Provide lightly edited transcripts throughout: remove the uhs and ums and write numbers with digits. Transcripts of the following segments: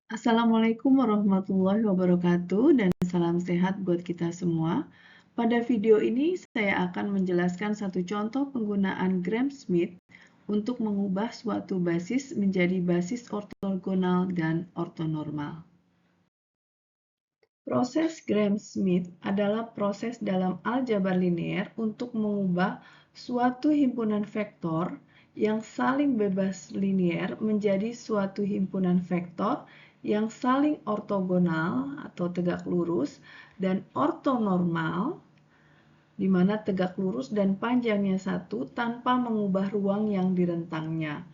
Assalamualaikum warahmatullahi wabarakatuh dan salam sehat buat kita semua. Pada video ini saya akan menjelaskan satu contoh penggunaan Gram-Schmidt untuk mengubah suatu basis menjadi basis ortogonal dan ortonormal. Proses Gram-Schmidt adalah proses dalam aljabar linear untuk mengubah suatu himpunan vektor yang saling bebas linear menjadi suatu himpunan vektor yang saling ortogonal atau tegak lurus dan ortonormal, di mana tegak lurus dan panjangnya satu tanpa mengubah ruang yang direntangnya.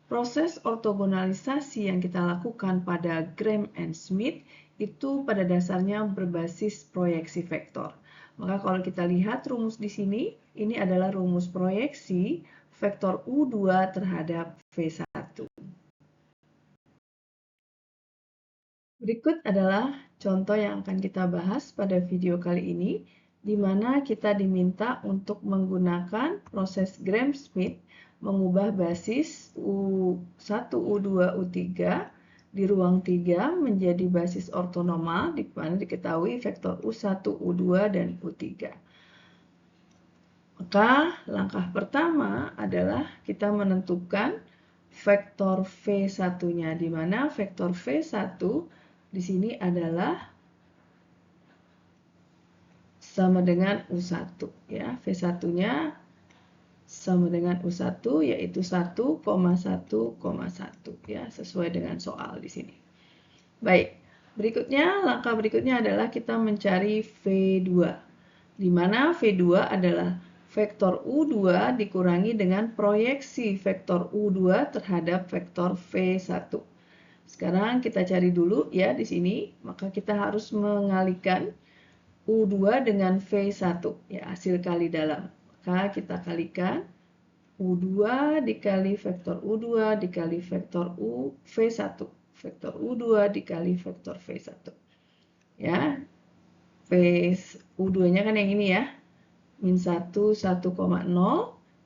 Proses ortogonalisasi yang kita lakukan pada Gram and Schmidt itu pada dasarnya berbasis proyeksi vektor. Maka kalau kita lihat rumus di sini, ini adalah rumus proyeksi vektor U2 terhadap V1. Berikut adalah contoh yang akan kita bahas pada video kali ini, di mana kita diminta untuk menggunakan proses Gram-Schmidt mengubah basis U1, U2, U3 di ruang 3 menjadi basis ortonormal, di mana diketahui vektor U1, U2, dan U3. Maka langkah pertama adalah kita menentukan vektor V1-nya, di mana vektor V1 di sini adalah sama dengan U1 ya. V1-nya sama dengan U1 yaitu 1,1,1 ya, sesuai dengan soal di sini. Baik, langkah berikutnya adalah kita mencari V2. Di mana V2 adalah vektor U2 dikurangi dengan proyeksi vektor U2 terhadap vektor V1. Sekarang kita cari dulu ya di sini, maka kita harus mengalihkan U2 dengan V1 ya, hasil kali dalam. Maka kita kalikan U2 dikali vektor U2 dikali vektor V1. Vektor U2 dikali vektor V1. Ya. U2-nya kan yang ini ya. Min 1, 1,0.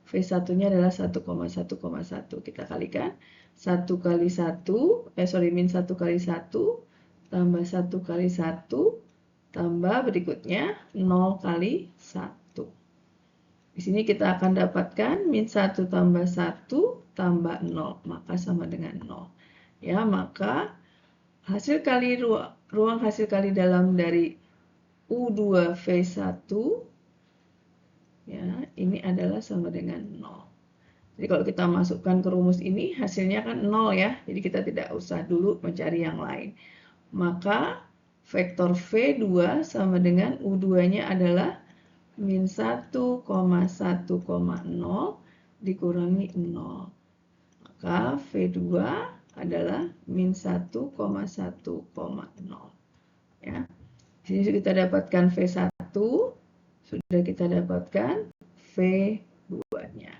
V1-nya adalah 1,1,1. Kita kalikan. 1 kali 1, min 1 kali 1, tambah 1 kali 1, tambah berikutnya 0 kali 1. Di sini kita akan dapatkan min 1 tambah 1 tambah 0, maka sama dengan 0. Ya, maka hasil kali ruang hasil kali dalam dari U2V1 ya, ini adalah sama dengan 0. Jadi kalau kita masukkan ke rumus ini hasilnya kan 0 ya. Jadi kita tidak usah dulu mencari yang lain. Maka vektor V2 sama dengan U2-nya adalah min 1,1,0 dikurangi 0. Maka V2 adalah min 1,1,0. Ya. Di sini kita dapatkan V1, sudah kita dapatkan V2-nya.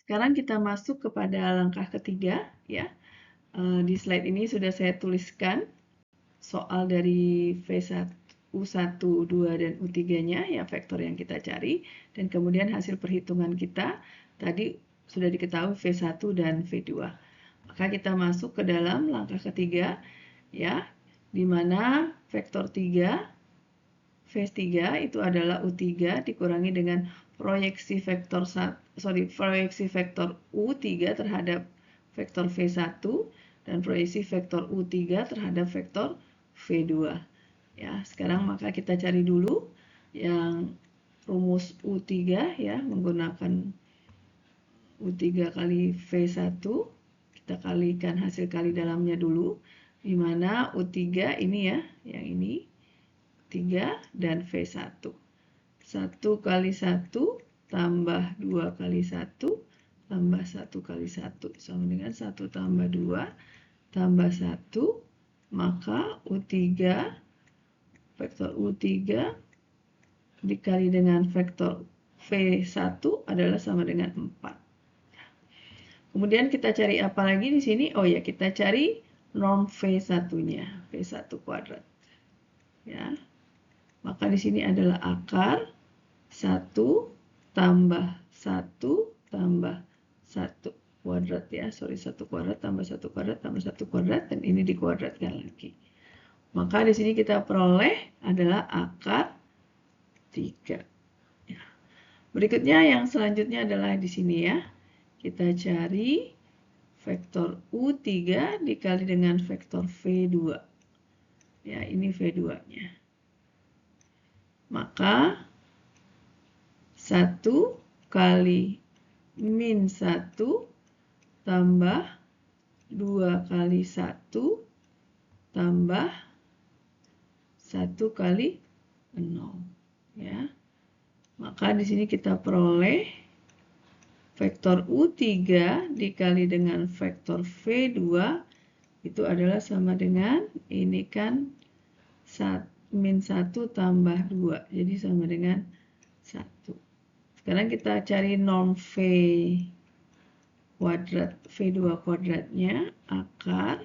Sekarang kita masuk kepada langkah ketiga ya. Di slide ini sudah saya tuliskan soal dari V1, U1, U2, dan U3-nya, ya vektor yang kita cari, dan kemudian hasil perhitungan kita tadi sudah diketahui V1 dan V2. Maka kita masuk ke dalam langkah ketiga, ya, di mana vektor 3, V3 itu adalah U3 dikurangi dengan proyeksi vektor U3 terhadap vektor V1 dan proyeksi vektor U3 terhadap vektor V2. Ya, sekarang maka kita cari dulu yang rumus U3 ya, menggunakan U3 kali V1. Kita kalikan hasil kali dalamnya dulu, di mana U3 ini ya, yang ini 3 dan V1. 1 kali 1 tambah 2 kali 1 tambah 1 kali 1 sama dengan 1 tambah 2 tambah 1, maka U3 vektor U3 dikali dengan vektor V1 adalah sama dengan 4. Kemudian kita cari apa lagi di sini? Oh ya, kita cari norm V1-nya, V1 kuadrat. Ya. Maka di sini adalah akar 1 tambah 1 tambah 1. kuadrat ya, sorry, 1 kuadrat tambah 1 kuadrat tambah 1 kuadrat, dan ini dikuadratkan lagi. Maka di sini kita peroleh adalah akar 3. Ya. Berikutnya yang selanjutnya adalah di sini ya. Kita cari vektor U3 dikali dengan vektor V2. Ya, ini V2-nya. Maka 1 kali min 1 tambah 2 kali 1 tambah 1 kali 0. Ya. Maka di sini kita peroleh vektor U3 dikali dengan vektor V2 itu adalah sama dengan, ini kan min 1 tambah 2, jadi sama dengan 1. Sekarang kita cari norm V kuadrat, V2 kuadratnya, akar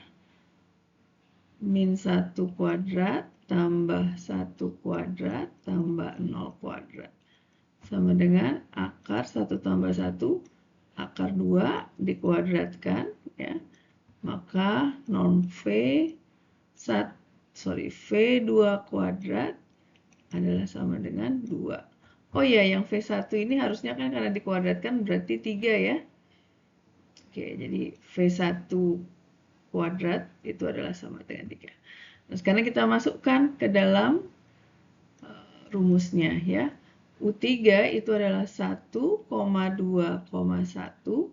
min 1 kuadrat tambah 1 kuadrat tambah 0 kuadrat. Sama dengan akar 1 tambah 1, akar 2 dikuadratkan, ya. Maka norm V2 kuadrat adalah sama dengan 2. Oh ya, yang V1 ini harusnya kan karena dikuadratkan berarti 3 ya. Oke, jadi V1 kuadrat itu adalah sama dengan 3. Nah, sekarang kita masukkan ke dalam rumusnya ya. U3 itu adalah 1,2,1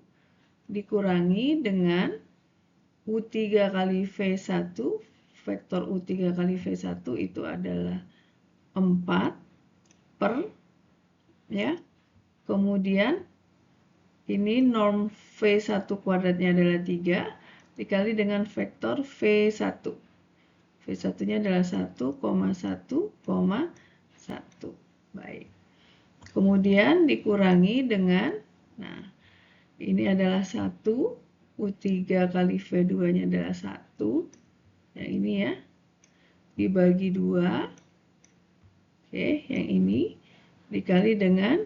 dikurangi dengan U3 kali V1, vektor U3 kali V1 itu adalah 4 per, ya. Kemudian ini norm V1 kuadratnya adalah 3 dikali dengan vektor V1. V1-nya adalah 1,1,1. Baik. Kemudian dikurangi dengan, nah, ini adalah 1, U3 kali V2-nya adalah 1. Yang ini ya, dibagi 2. Oke, yang ini dikali dengan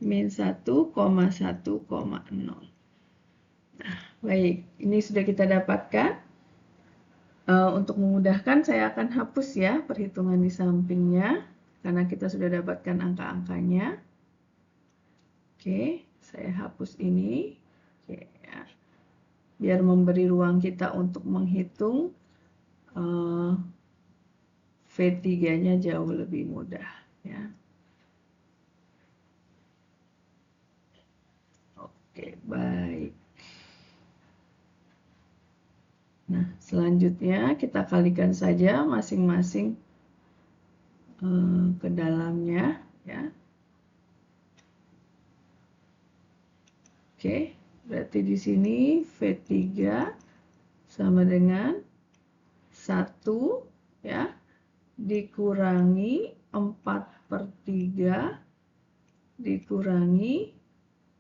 min 1,1,0. Nah, baik, ini sudah kita dapatkan. Untuk memudahkan saya akan hapus ya perhitungan di sampingnya, karena kita sudah dapatkan angka-angkanya. Oke, saya hapus ini. Oke, ya. Biar memberi ruang kita untuk menghitung V3-nya jauh lebih mudah ya. Oke, baik. Nah, selanjutnya kita kalikan saja masing-masing ke dalamnya ya. Oke, berarti di sini V3 sama dengan 1 ya, dikurangi 4/3 dikurangi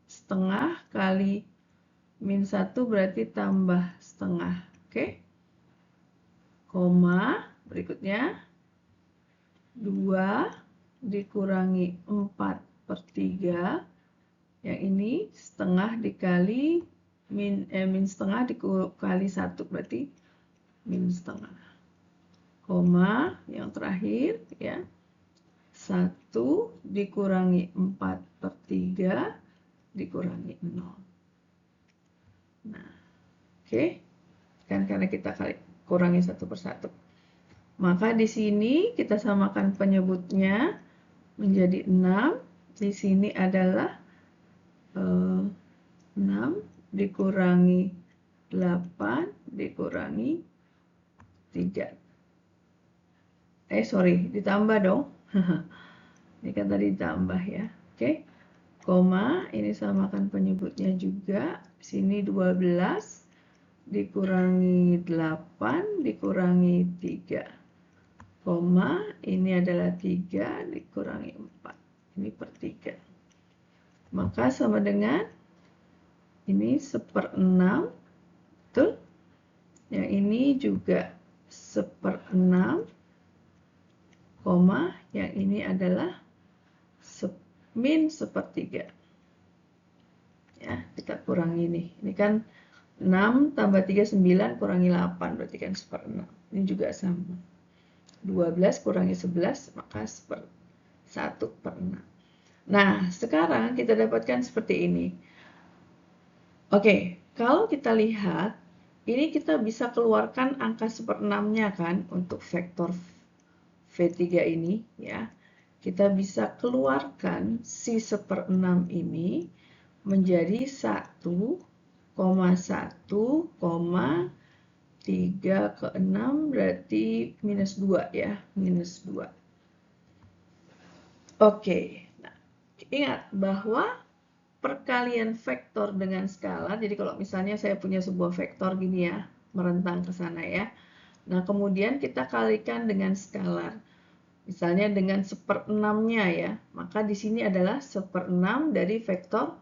setengah kali min 1 berarti tambah setengah. Oke. Koma, berikutnya 2 dikurangi 4/3. Yang ini setengah dikali min setengah dikali 1 berarti min setengah. Koma, yang terakhir ya. 1 dikurangi 4/3 dikurangi 0. Nah, oke. Kan karena kita kurangi 1 per 1. Maka di sini kita samakan penyebutnya menjadi 6. Di sini adalah 6 dikurangi 8 dikurangi 3. Ditambah dong. Ini kan tadi ditambah ya. Oke. Koma, ini samakan penyebutnya juga. Sini 12 dikurangi 8 dikurangi 3. Koma, ini adalah 3 dikurangi 4. Ini per 3. Maka sama dengan ini 1/6. Betul? Yang ini juga 1/6. Koma, yang ini adalah min 1/3. Ya, kita kurangi nih. Ini kan 6 tambah 3, 9, kurangi 8, berarti kan 1/6. Ini juga sama. 12 kurangi 11, maka 1/6. Nah, sekarang kita dapatkan seperti ini. Oke, kalau kita lihat, ini kita bisa keluarkan angka 1/6-nya kan, untuk vektor V3 ini, ya. Kita bisa keluarkan si 1/6 ini menjadi 1,1,3/6 berarti minus 2 ya, minus 2. Oke, nah, ingat bahwa perkalian vektor dengan skalar, jadi kalau misalnya saya punya sebuah vektor gini ya, merentang ke sana ya. Nah, kemudian kita kalikan dengan skalar. Misalnya dengan 1/6-nya ya, maka di sini adalah 1/6 dari vektor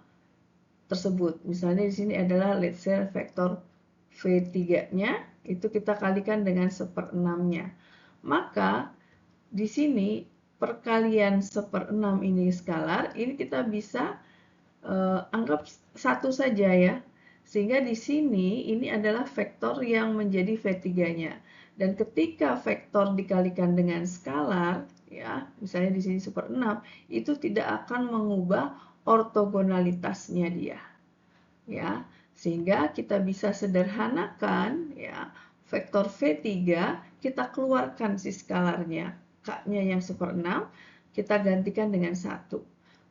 tersebut. Misalnya di sini adalah let's say vektor V3-nya, itu kita kalikan dengan 1/6-nya. Maka di sini perkalian 1/6 ini skalar, ini kita bisa anggap satu saja ya. Sehingga di sini ini adalah vektor yang menjadi V3-nya. Dan ketika vektor dikalikan dengan skalar, ya, misalnya di sini 1/6, itu tidak akan mengubah ortogonalitasnya dia. Ya, sehingga kita bisa sederhanakan ya, vektor V3 kita keluarkan si skalarnya, K-nya yang 1/6 kita gantikan dengan 1.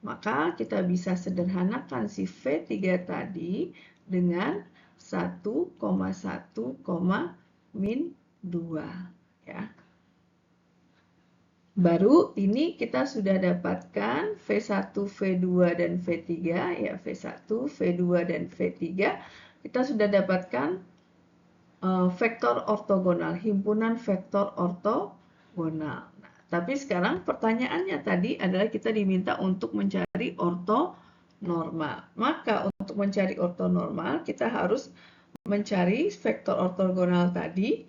Maka kita bisa sederhanakan si V3 tadi dengan 1,1, min 2 ya. Baru ini kita sudah dapatkan V1, V2 dan V3 ya, V1, V2 dan V3 kita sudah dapatkan vektor ortogonal, himpunan vektor ortogonal. Nah, tapi sekarang pertanyaannya tadi adalah kita diminta untuk mencari ortonormal. Maka untuk mencari ortonormal kita harus mencari vektor ortogonal tadi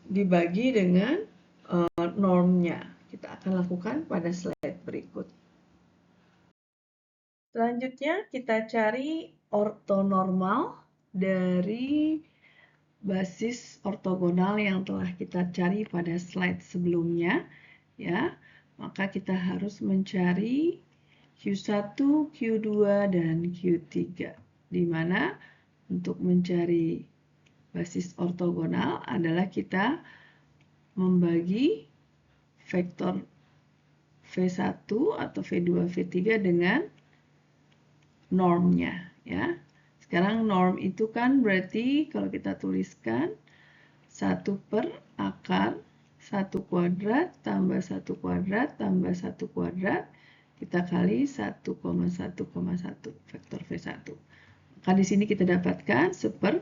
dibagi dengan normnya. Kita akan lakukan pada slide berikut. Selanjutnya kita cari ortonormal dari basis ortogonal yang telah kita cari pada slide sebelumnya, ya. Maka kita harus mencari Q1, Q2 dan Q3. Di mana untuk mencari basis ortogonal adalah kita membagi vektor V1 atau V2, V3 dengan normnya, ya. Sekarang norm itu kan berarti kalau kita tuliskan 1 per akar 1 kuadrat tambah 1 kuadrat tambah 1 kuadrat kita kali 1,1,1 vektor V1. Maka di sini kita dapatkan 1 per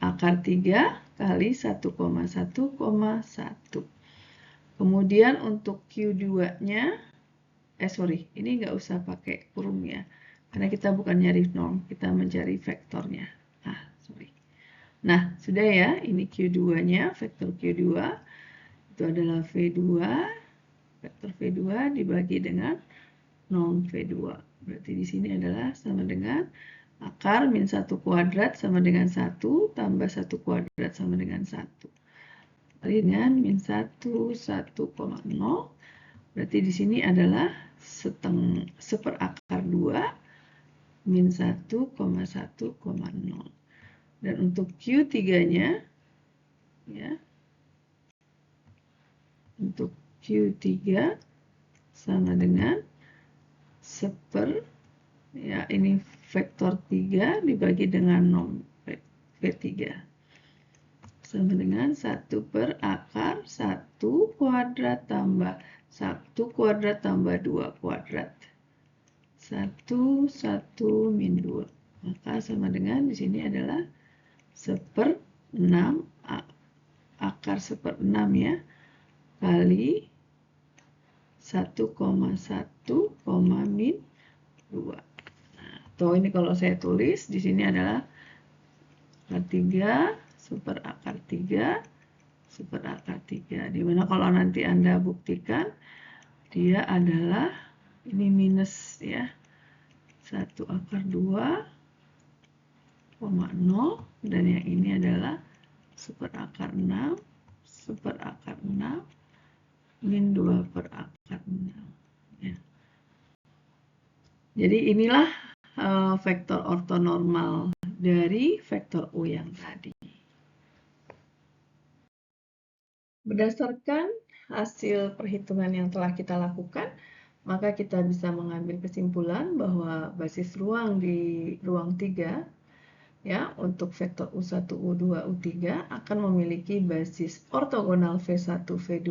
akar 3 kali 1,1,1. Kemudian untuk Q2-nya, ini nggak usah pakai kurung ya. Karena kita bukan nyari norm, kita mencari vektornya. Nah, sudah ya, ini Q2-nya, vektor Q2. Itu adalah V2, vektor V2 dibagi dengan norm V2. Berarti di sini adalah sama dengan akar min 1 kuadrat sama dengan 1, tambah 1 kuadrat sama dengan 1. Kali dengan min 1, 1,0. Berarti di sini adalah 1/akar 2 min 1,1,0. Dan untuk Q3-nya, ya, untuk Q3 sama dengan 1/, ya, ini vektor 3 dibagi dengan norm V3. Sama dengan 1 per akar 1 kuadrat tambah 1 kuadrat tambah 2 kuadrat. 1 min 2. Maka sama dengan di sini adalah 1/6 akar 1/6 ya kali 1,1, min 2. Nah, atau ini kalau saya tulis di sini adalah akar 3 super akar 3 super akar 3. Dimana kalau nanti Anda buktikan dia adalah ini minus ya. 1 akar 2 dan yang ini adalah super akar 6 min 2 per akar 6. Ya. Jadi inilah vektor ortonormal dari vektor U yang tadi. Berdasarkan hasil perhitungan yang telah kita lakukan, maka kita bisa mengambil kesimpulan bahwa basis ruang di ruang 3 ya untuk vektor U1, U2, U3 akan memiliki basis ortogonal V1, V2,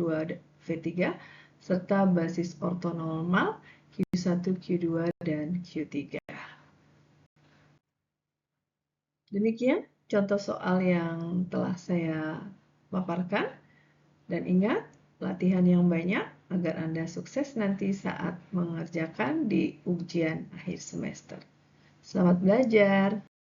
V3 serta basis ortonormal Q1, Q2, dan Q3. Demikian contoh soal yang telah saya paparkan. Dan ingat, latihan yang banyak agar Anda sukses nanti saat mengerjakan di ujian akhir semester. Selamat belajar!